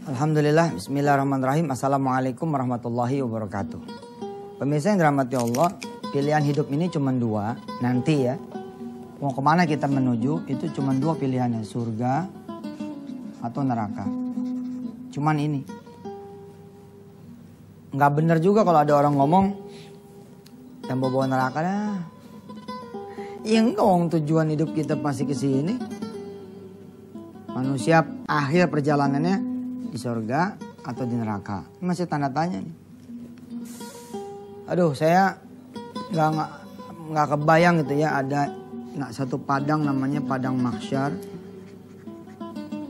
Alhamdulillah, bismillahirrahmanirrahim. Assalamualaikum warahmatullahi wabarakatuh. Pemirsa yang dirahmati Allah, pilihan hidup ini cuma dua. Nanti ya, mau kemana kita menuju itu cuma dua pilihannya, surga atau neraka. Cuman ini. Nggak bener juga kalau ada orang ngomong yang bawa neraka dah. Ya enggak, tujuan hidup kita pasti ke sini. Manusia akhir perjalanannya di surga atau di neraka. Masih tanda tanya nih. Aduh, saya nggak kebayang gitu ya, ada satu padang namanya padang mahsyar.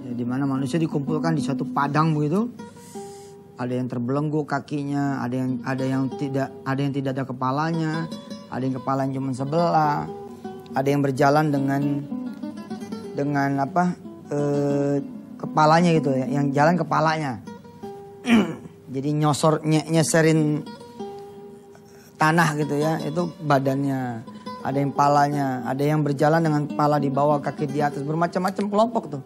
Ya, di mana manusia dikumpulkan di satu padang begitu. Ada yang terbelenggu kakinya, ada yang tidak ada kepalanya, ada yang kepalanya cuma sebelah, ada yang berjalan dengan kepalanya gitu ya, yang jalan kepalanya. Jadi nyeserin tanah gitu ya, itu badannya. Ada yang palanya, ada yang berjalan dengan kepala di bawah, kaki di atas, bermacam-macam kelompok tuh.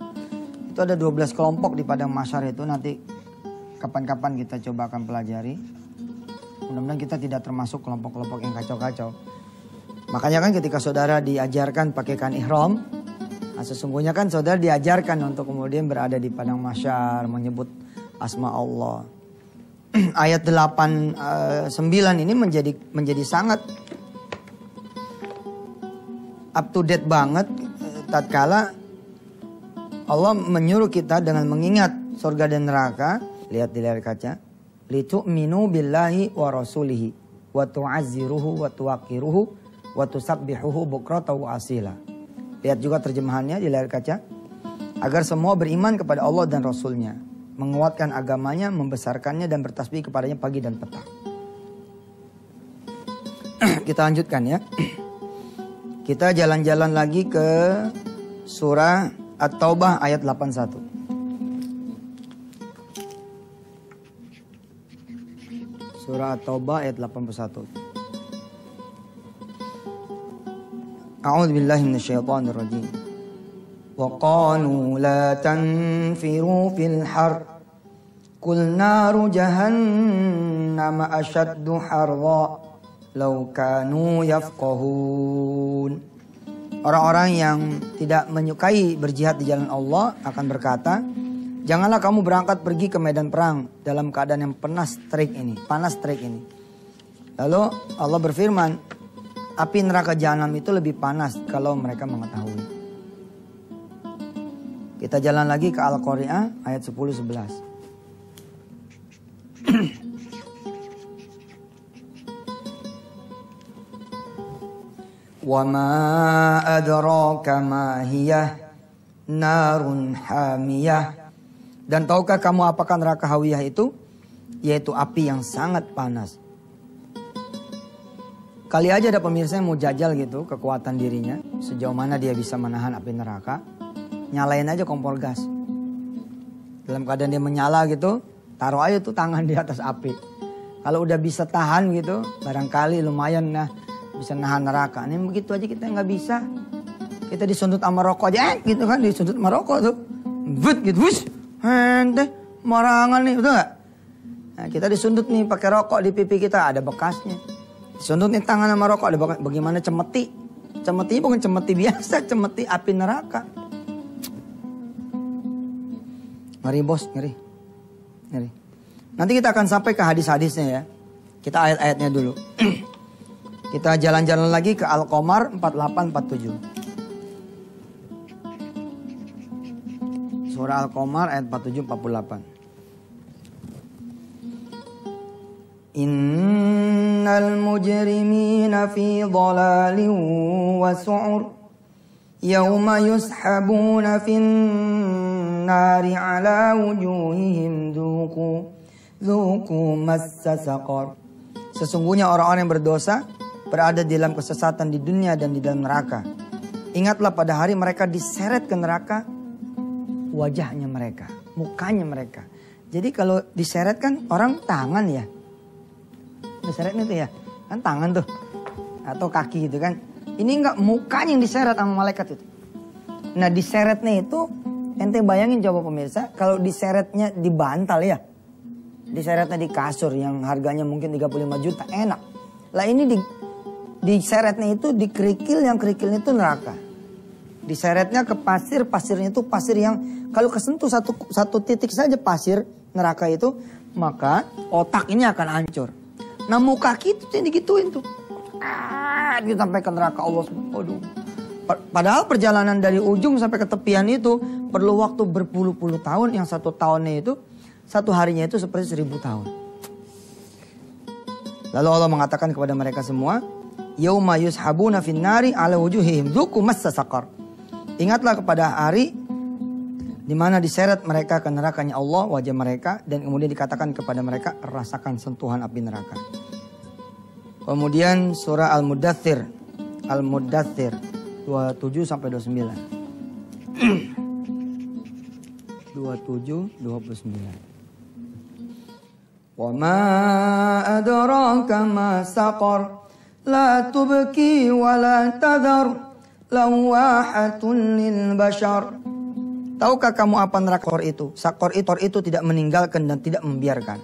Itu ada 12 kelompok di padang mahsyar itu, nanti kapan-kapan kita coba akan pelajari. Mudah-mudahan kita tidak termasuk kelompok-kelompok yang kacau-kacau. Makanya kan ketika saudara diajarkan pakaikan ihram, sesungguhnya kan saudara diajarkan untuk kemudian berada di padang mahsyar, menyebut asma Allah. Ayat 8, 9 ini menjadi sangat up to date banget tatkala Allah menyuruh kita dengan mengingat surga dan neraka. Lihat di layar kaca. Litu'minu billahi wa rasulihi wa tu'azziruhu wa tuwaqiruhu wa tusabbihuhu bukratan wa asila. Lihat juga terjemahannya di layar kaca. Agar semua beriman kepada Allah dan Rasulnya, menguatkan agamanya, membesarkannya dan bertasbih kepadanya pagi dan petang. Kita lanjutkan ya. Kita jalan-jalan lagi ke surah At-Taubah ayat 81. Surah At-Taubah ayat 81. A'udzu billahi minasyaitonir rajim. Wa qalu la tanfiru fil har. Qul naru jahannam ashaddu harra law kanu yafqahun. Orang-orang yang tidak menyukai berjihad di jalan Allah akan berkata, janganlah kamu berangkat pergi ke medan perang dalam keadaan yang panas terik ini. Lalu Allah berfirman, api neraka jahanam itu lebih panas kalau mereka mengetahui. Kita jalan lagi ke Al-Qari'ah ayat 10-11. Wa ma adraka ma hiyah narun hamiyah. Dan tahukah kamu apakah neraka hawiyah itu? Yaitu api yang sangat panas. Kali aja ada pemirsa yang mau jajal gitu kekuatan dirinya, sejauh mana dia bisa menahan api neraka. Nyalain aja kompor gas. Dalam keadaan dia menyala gitu, taruh aja tuh tangan di atas api. Kalau udah bisa tahan gitu, barangkali lumayan bisa nahan neraka. Ini begitu aja kita nggak bisa. Kita disundut sama rokok aja gitu kan, disundut sama rokok tuh. Vut gitu, wush. Ente marangan nih, betul gak? Nah, kita disundut nih pakai rokok di pipi kita, ada bekasnya. Disundut nih tangan sama rokok, ada bekas. Bagaimana cemeti? Cemetinya bukan cemeti biasa, cemeti api neraka. Ngeri bos, ngeri. Nanti kita akan sampai ke hadis-hadisnya ya. Kita ayat-ayatnya dulu. Kita jalan-jalan lagi ke Al-Qamar 48-47. Surah Al-Qamar ayat 47-48. Innal mujrimina fi dhalalin wa su'ur. Yawma yushabuna fin nari ala wujuhihim dhuku massa saqar. Sesungguhnya orang-orang yang berdosa berada di dalam kesesatan di dunia dan di dalam neraka. Ingatlah pada hari mereka diseret ke neraka, wajahnya mereka, mukanya mereka. Jadi kalau diseret kan orang tangan ya. Diseret itu ya, kan tangan tuh. Atau kaki gitu kan. Ini enggak, mukanya yang diseret sama malaikat itu. Nah diseretnya itu Ente bayangin coba pemirsa, kalau diseretnya di bantal ya. Diseretnya di kasur yang harganya mungkin 35 juta, enak. Lah ini diseretnya itu di kerikil, yang kerikilnya itu neraka. Diseretnya ke pasir, pasirnya itu pasir yang kalau kesentuh satu titik saja pasir neraka itu, maka otak ini akan hancur. Nah muka kita yang digituin tuh. Gitu sampai ke neraka Allah. Aduh. Padahal perjalanan dari ujung sampai ke tepian itu perlu waktu berpuluh-puluh tahun. Yang 1 tahunnya itu, 1 harinya itu seperti 1000 tahun. Lalu Allah mengatakan kepada mereka semua, yauma yushabuna finnari ala wujuhihim dzuqu massa saqar. Ingatlah kepada hari di mana diseret mereka ke nerakanya Allah, wajah mereka, dan kemudian dikatakan kepada mereka, rasakan sentuhan api neraka. Kemudian surah Al-Mudaththir 27 sampai 29. 27 29. Wa ma adraka ma saqar la tubki wa la tadhar lawahatun lil bashar. Tahukah kamu apa neraka itu? Sakor itu tidak meninggalkan dan tidak membiarkan.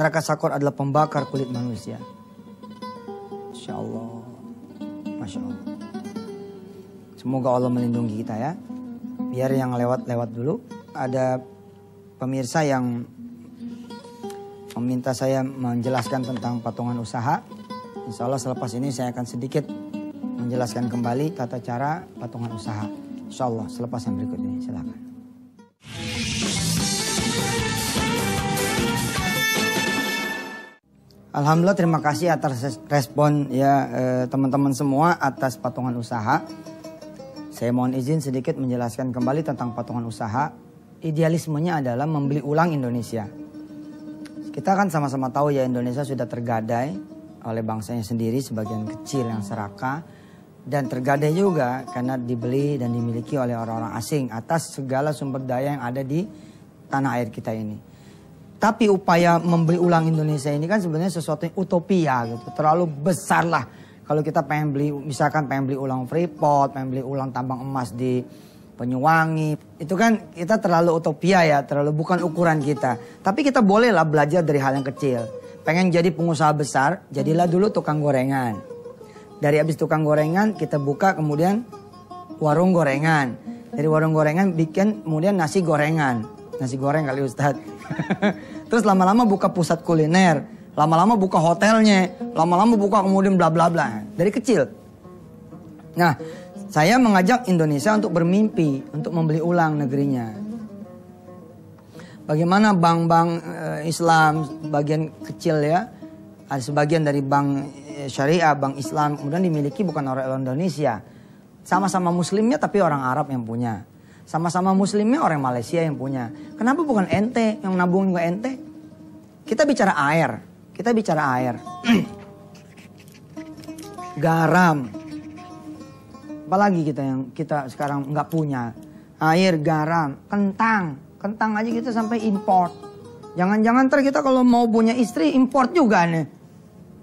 Neraka sakor adalah pembakar kulit manusia. Masya Allah. Masya Allah. Semoga Allah melindungi kita ya. Biar yang lewat-lewat dulu. Ada pemirsa yang meminta saya menjelaskan tentang patungan usaha. Insya Allah selepas ini saya akan sedikit menjelaskan kembali tata cara patungan usaha. Insya Allah selepas yang berikut ini, silakan. Alhamdulillah, terima kasih atas respon ya teman-teman semua atas patungan usaha. Saya mohon izin sedikit menjelaskan kembali tentang patungan usaha. Idealismenya adalah membeli ulang Indonesia. Kita kan sama-sama tahu ya, Indonesia sudah tergadai oleh bangsanya sendiri, sebagian kecil yang serakah. Dan tergadai juga karena dibeli dan dimiliki oleh orang-orang asing atas segala sumber daya yang ada di tanah air kita ini. Tapi upaya membeli ulang Indonesia ini kan sebenarnya sesuatu yang utopia gitu. Terlalu besar lah. Kalau kita pengen beli, misalkan pengen beli ulang Freeport, pengen beli ulang tambang emas di Banyuwangi. Itu kan kita terlalu utopia ya, terlalu bukan ukuran kita. Tapi kita bolehlah belajar dari hal yang kecil. Pengen jadi pengusaha besar, jadilah dulu tukang gorengan. Dari habis tukang gorengan kita buka kemudian warung gorengan. Dari warung gorengan bikin kemudian nasi gorengan. Nasi goreng kali Ustadz. Terus lama-lama buka pusat kuliner. Lama-lama buka hotelnya. Lama-lama buka kemudian bla bla bla. Dari kecil. Nah, saya mengajak Indonesia untuk bermimpi. Untuk membeli ulang negerinya. Bagaimana bank-bank Islam bagian kecil ya. Ada sebagian dari bank syariah, bank Islam, kemudian dimiliki bukan orang Indonesia. Sama-sama muslimnya tapi orang Arab yang punya. Sama-sama muslimnya orang Malaysia yang punya. Kenapa bukan ente yang nabung ke ente? Kita bicara air. Kita bicara air. Garam. Apalagi kita yang kita sekarang nggak punya. Air, garam, kentang. Kentang aja kita sampai import. Jangan-jangan ntar kita kalau mau punya istri import juga nih.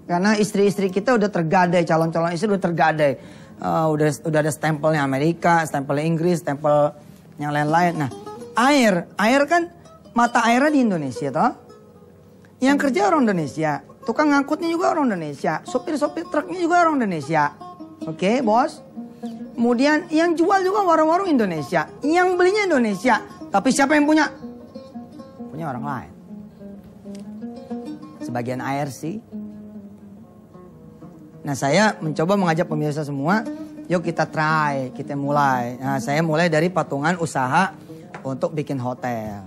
Karena istri-istri kita udah tergadai, calon-calon istri udah tergadai. Udah ada stempelnya Amerika, stempelnya Inggris, stempel yang lain-lain. Nah, air kan mata airnya di Indonesia toh. Yang kerja orang Indonesia, tukang ngangkutnya juga orang Indonesia, sopir-sopir truknya juga orang Indonesia. Oke, bos. Kemudian yang jual juga warung-warung Indonesia, yang belinya Indonesia. Tapi siapa yang punya? Punya orang lain. Sebagian air sih. Nah, saya mencoba mengajak pemirsa semua, yuk kita try, kita mulai. Nah, saya mulai dari patungan usaha untuk bikin hotel.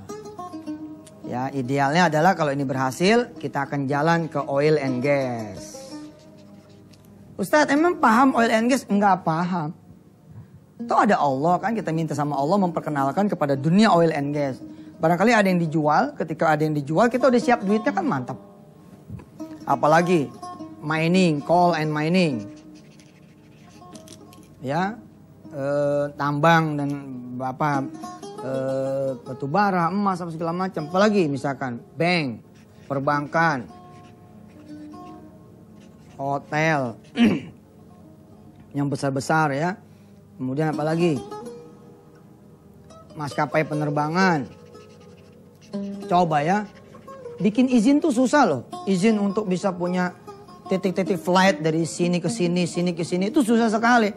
Ya, idealnya adalah kalau ini berhasil, kita akan jalan ke oil and gas. Ustadz, emang paham oil and gas? Enggak paham. Toh ada Allah kan, kita minta sama Allah memperkenalkan kepada dunia oil and gas. Barangkali ada yang dijual, ketika ada yang dijual kita udah siap duitnya kan mantap. Apalagi mining, coal and mining. Ya, tambang dan batu bara, emas, apa segala macam. Apalagi misalkan bank, perbankan, hotel yang besar-besar ya. Kemudian apalagi maskapai penerbangan. Coba ya, bikin izin tuh susah loh. Izin untuk bisa punya titik-titik flight dari sini ke sini itu susah sekali.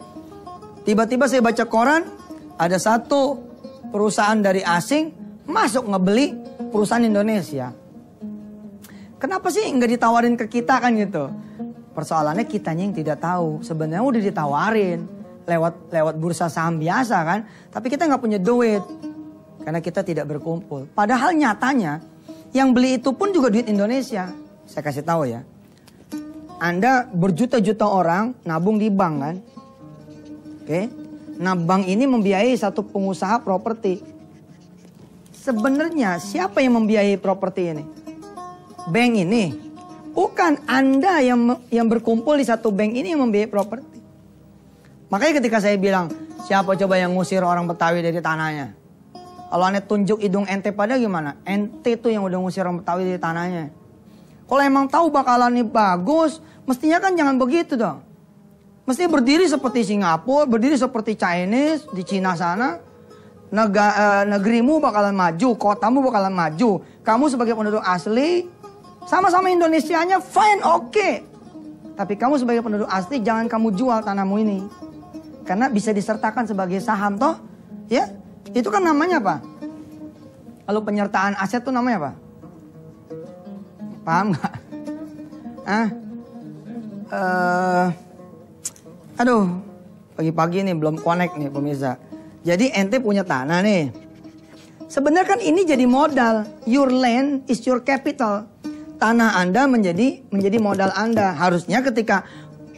Tiba-tiba saya baca koran, ada satu perusahaan dari asing masuk ngebeli perusahaan Indonesia. Kenapa sih nggak ditawarin ke kita kan gitu? Persoalannya kitanya yang tidak tahu. Sebenarnya udah ditawarin lewat bursa saham biasa kan. Tapi kita nggak punya duit. Karena kita tidak berkumpul. Padahal nyatanya yang beli itu pun juga duit Indonesia. Saya kasih tahu ya. Anda berjuta-juta orang nabung di bank kan. Oke. Nah bank ini membiayai satu pengusaha properti. Sebenarnya siapa yang membiayai properti ini? Bank ini. Bukan Anda yang berkumpul di satu bank ini yang membiayai properti. Makanya ketika saya bilang, siapa coba yang ngusir orang Betawi dari tanahnya? Kalau Anda tunjuk hidung ente pada gimana? Ente tuh yang udah ngusir orang Betawi dari tanahnya. Kalau emang tahu bakalan ini bagus, mestinya kan jangan begitu dong. Mestinya berdiri seperti Singapura, berdiri seperti Chinese di Cina sana. Negerimu bakalan maju, kotamu bakalan maju. Kamu sebagai penduduk asli, sama-sama Indonesianya fine, oke. Tapi kamu sebagai penduduk asli jangan kamu jual tanahmu ini. Karena bisa disertakan sebagai saham toh, ya. Itu kan namanya apa? Kalau penyertaan aset tuh namanya apa? Paham nggak? Aduh, pagi-pagi nih belum connect nih pemirsa. Jadi ente punya tanah nih. Sebenarnya kan ini jadi modal. Your land is your capital. Tanah Anda menjadi modal Anda. Harusnya ketika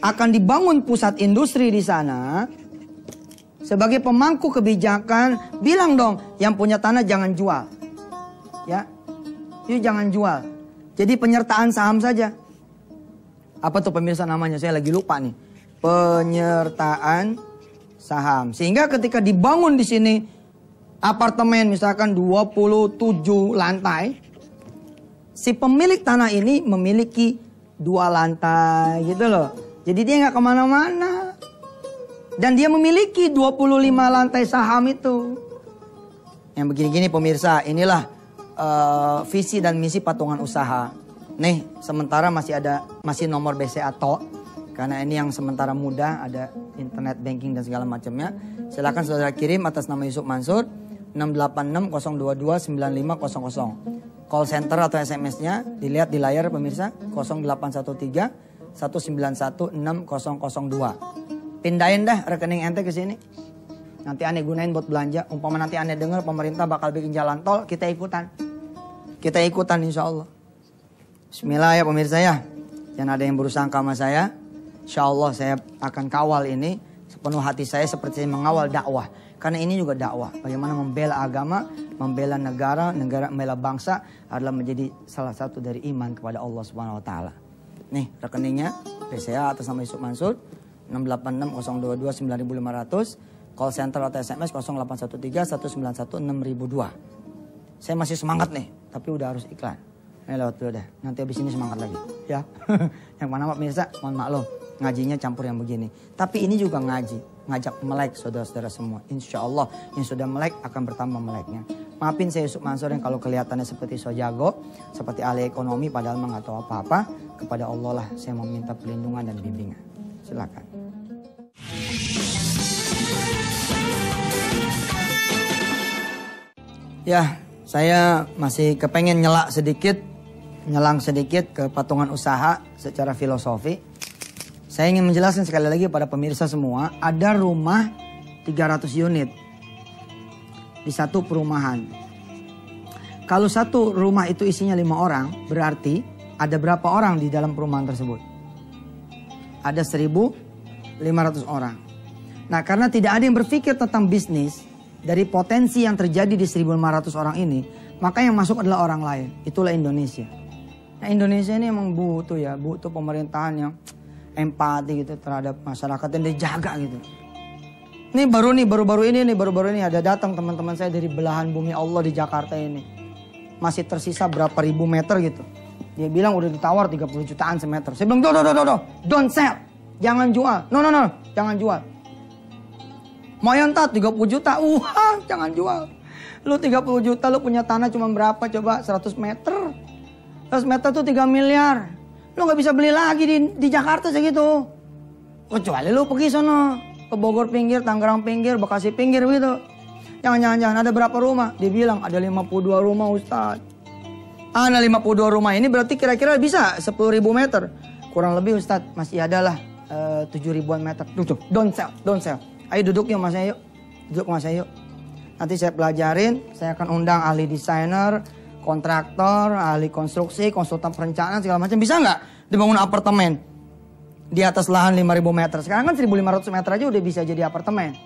akan dibangun pusat industri di sana, sebagai pemangku kebijakan, bilang dong, yang punya tanah jangan jual. Ya, itu jangan jual. Jadi penyertaan saham saja. Apa tuh pemirsa namanya? Saya lagi lupa nih. Penyertaan saham. Sehingga ketika dibangun di sini apartemen misalkan 27 lantai, si pemilik tanah ini memiliki 2 lantai gitu loh. Jadi dia nggak kemana-mana. Dan dia memiliki 25 lantai saham itu. Yang begini-gini pemirsa, inilah visi dan misi patungan usaha. Nih, sementara masih nomor BCA TO. Karena ini yang sementara mudah, ada internet banking dan segala macamnya. Silakan saudara kirim atas nama Yusuf Mansur 686-022-9500. Call center atau SMS-nya dilihat di layar pemirsa 0813 191 6002. Pindahin dah rekening ente ke sini. Nanti aneh gunain buat belanja. Umpama nanti aneh dengar pemerintah bakal bikin jalan tol, kita ikutan. Kita ikutan insya Allah. Bismillah ya pemirsa ya. Jangan ada yang bersangka sama saya. Insya Allah saya akan kawal ini sepenuh hati saya seperti saya mengawal dakwah. Karena ini juga dakwah. Bagaimana membela agama, membela negara, membela bangsa adalah menjadi salah satu dari iman kepada Allah Subhanahu Wa Taala. Nih rekeningnya BCA atas nama Yusuf Mansur 686-022-9500. Call center atau SMS 0813-191-6002. Saya masih semangat nih, tapi udah harus iklan. Ini lewat dulu dah, nanti habis ini semangat lagi. Ya, yang mana Pak Mirsa, mohon maklum, ngajinya campur yang begini. Tapi ini juga ngaji, ngajak melek saudara-saudara semua. Insya Allah yang sudah melek akan bertambah meleknya. Maafin saya Yusuf Mansur yang kalau kelihatannya seperti so jago, seperti ahli ekonomi padahal mah nggak tahu apa-apa. Kepada Allah lah saya meminta perlindungan dan bimbingan. Silakan. Ya, saya masih kepengen nyelang sedikit ke patungan usaha secara filosofi. Saya ingin menjelaskan sekali lagi pada pemirsa semua, ada rumah 300 unit di satu perumahan. Kalau satu rumah itu isinya 5 orang, berarti ada berapa orang di dalam perumahan tersebut? Ada 1.500 orang. Nah, karena tidak ada yang berpikir tentang bisnis, dari potensi yang terjadi di 1.500 orang ini, maka yang masuk adalah orang lain. Itulah Indonesia. Nah, Indonesia ini emang butuh pemerintahan yang empati gitu terhadap masyarakat dan dijaga gitu. Ini baru-baru ini ada datang teman-teman saya dari belahan bumi Allah di Jakarta ini. Masih tersisa berapa ribu meter gitu. Dia bilang udah ditawar 30 jutaan semeter. Saya bilang, don't sell. Jangan jual. No, jangan jual. Mau yang 30 juta, jangan jual. Lu 30 juta lu punya tanah cuma berapa coba? 100 meter. 100 meter tuh 3 miliar. Lu gak bisa beli lagi di Jakarta segitu. Kecuali lu pergi sono. Ke Bogor pinggir, Tangerang pinggir, Bekasi pinggir gitu. Jangan ada berapa rumah? Dia bilang ada 52 rumah Ustaz. Ada 52 rumah ini berarti kira-kira bisa 10.000 meter. Kurang lebih Ustaz masih ada lah 7 ribuan meter. Tuh, don't sell. Ayo duduk yuk Mas yuk. Duduk Mas yuk. Nanti saya pelajarin, saya akan undang ahli desainer, kontraktor, ahli konstruksi, konsultan perencanaan segala macam. Bisa nggak dibangun apartemen di atas lahan 5.000 meter? Sekarang kan 1.500 meter aja udah bisa jadi apartemen.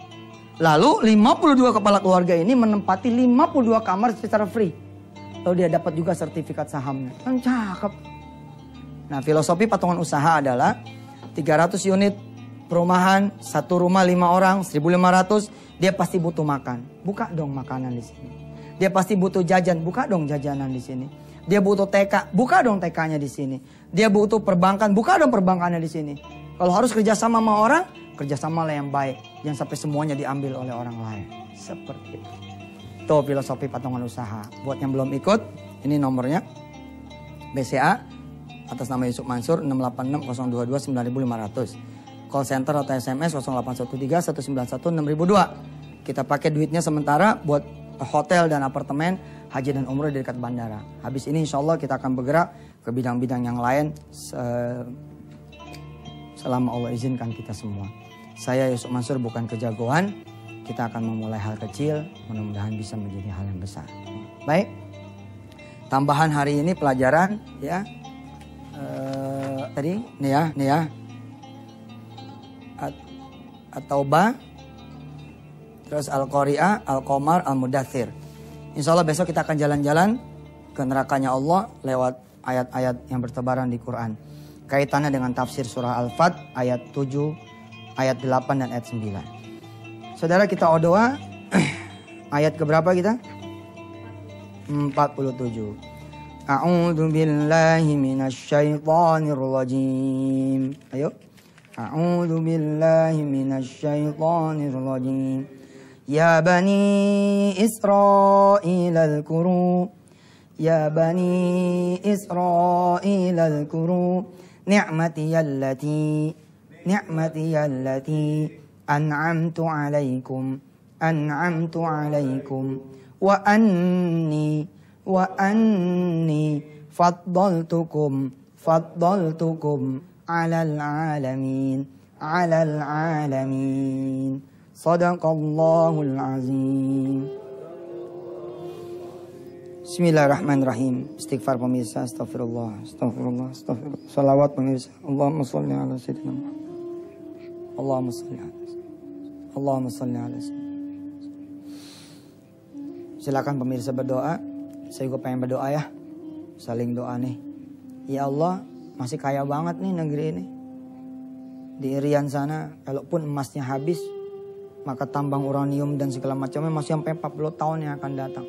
Lalu 52 kepala keluarga ini menempati 52 kamar secara free. Lalu dia dapat juga sertifikat sahamnya. Kan cakep. Nah, filosofi patungan usaha adalah 300 unit perumahan, satu rumah 5 orang, 1.500. Dia pasti butuh makan. Buka dong makanan di sini. Dia pasti butuh jajan. Buka dong jajanan di sini. Dia butuh TK. Buka dong TK-nya di sini. Dia butuh perbankan. Buka dong perbankannya di sini. Kalau harus kerjasama sama orang, kerjasama lah yang baik. Jangan sampai semuanya diambil oleh orang lain. Seperti itu. Tuh filosofi patungan usaha. Buat yang belum ikut, ini nomornya. BCA, atas nama Yusuf Mansur, 686-022-9500. Call center atau SMS 0813-191-6002. Kita pakai duitnya sementara buat hotel dan apartemen, haji dan umroh di dekat bandara. Habis ini insya Allah kita akan bergerak ke bidang-bidang yang lain selama Allah izinkan kita semua. Saya Yusuf Mansur bukan kejagoan. Kita akan memulai hal kecil, mudah-mudahan bisa menjadi hal yang besar. Baik, tambahan hari ini pelajaran ya. Tadi nih ya. At-Taubah, terus Al-Qari'ah, Al-Qamar, Al-Mudaththir. Insya Allah besok kita akan jalan-jalan ke nerakanya Allah lewat ayat-ayat yang bertebaran di Quran. Kaitannya dengan tafsir surah Al-Fat ayat 7, ayat 8 dan ayat 9. Saudara kita doa ayat keberapa kita? 47. A'udzu billahi minasyaitonir rajim. Ayo. A'udzu billahi minasyaitonir rajim. Ya bani Israil al-kuru. Ya bani Israil al-kuru. Ni'mati allati an'amtu alaikum. Wa anni faddaltukum alal alamin. Sadaqallahul azim. Bismillahirrahmanirrahim. Istighfar pemirsa, astagfirullah. Salawat pemirsa. Allahumma sholli ala sayyidina Muhammad. Allahumma sholli ala sayyidina. Silakan pemirsa berdoa. Saya juga pengen berdoa ya. Saling doa nih. Ya Allah, masih kaya banget nih negeri ini. Di Irian sana, kalaupun emasnya habis, maka tambang uranium dan segala macamnya masih sampai 40 tahun yang akan datang.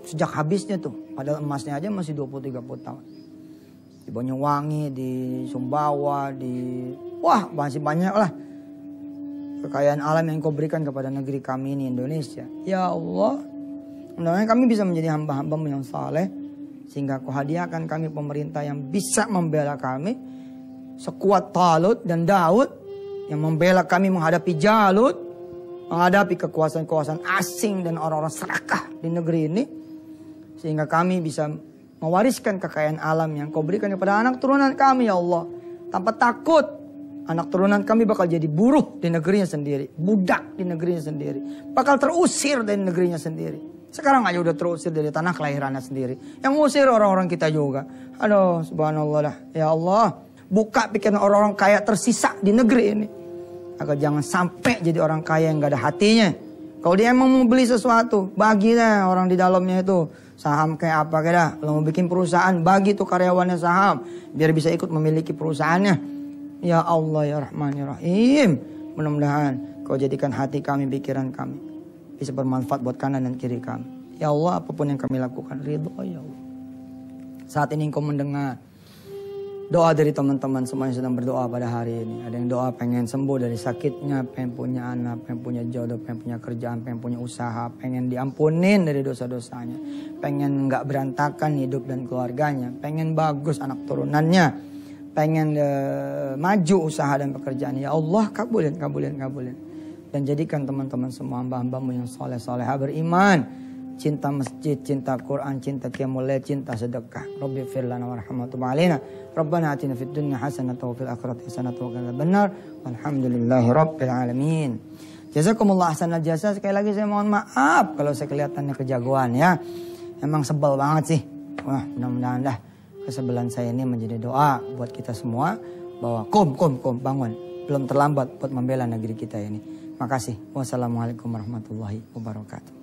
Sejak habisnya tuh, padahal emasnya aja masih 20-30 tahun. Di Banyuwangi, di Sumbawa, wah masih banyak lah kekayaan alam yang Kau berikan kepada negeri kami ini Indonesia. Ya Allah, mudah-mudahan kami bisa menjadi hamba-hamba-Mu yang saleh, sehingga Kau hadiahkan kami pemerintah yang bisa membela kami sekuat Talut dan Daud, yang membela kami menghadapi Jalut, menghadapi kekuasaan-kekuasaan asing dan orang-orang serakah di negeri ini, sehingga kami bisa mewariskan kekayaan alam yang Kau berikan kepada anak turunan kami ya Allah. Tanpa takut anak turunan kami bakal jadi buruh di negerinya sendiri, budak di negerinya sendiri, bakal terusir dari negerinya sendiri. Sekarang aja udah terusir dari tanah kelahirannya sendiri. Yang ngusir orang-orang kita juga. Aduh subhanallah lah. Ya Allah, buka pikiran orang-orang kaya tersisa di negeri ini, agar jangan sampai jadi orang kaya yang gak ada hatinya. Kalau dia emang mau beli sesuatu, bagi deh orang di dalamnya itu. Saham kayak apa kayak dah. Kalau mau bikin perusahaan, bagi tuh karyawannya saham, biar bisa ikut memiliki perusahaannya. Ya Allah ya Rahman ya Rahim. Mudah-mudahan Kau jadikan hati kami, pikiran kami bisa bermanfaat buat kanan dan kiri kami. Ya Allah, apapun yang kami lakukan, ridho ya Allah. Saat ini Engkau mendengar Doa dari teman-teman semua yang sedang berdoa pada hari ini. Ada yang doa pengen sembuh dari sakitnya, pengen punya anak, pengen punya jodoh, pengen punya kerjaan, pengen punya usaha, pengen diampunin dari dosa-dosanya, pengen nggak berantakan hidup dan keluarganya, pengen bagus anak turunannya, pengen maju usaha dan pekerjaan. Ya Allah, kabulin. Dan jadikan teman-teman semua hamba-hambamu yang soleh-soleha beriman, cinta masjid, cinta Quran, cinta qiyamul lail, cinta sedekah. Rabbi fir lana warhamna wa tub alaina. Rabbana atina fid dunya hasanatan wa fil akhirati hasanatan wa qina adzabannar. Walhamdulillahi rabbil alamin. Jazakumullah ahsanal jasa. Sekali lagi saya mohon maaf kalau saya kelihatannya kejagoan ya. Emang sebel banget sih. Wah, mudah-mudahan dah kesebelan saya ini menjadi doa buat kita semua bahwa kom bangun. Belum terlambat buat membela negeri kita ini. Makasih. Wassalamualaikum warahmatullahi wabarakatuh.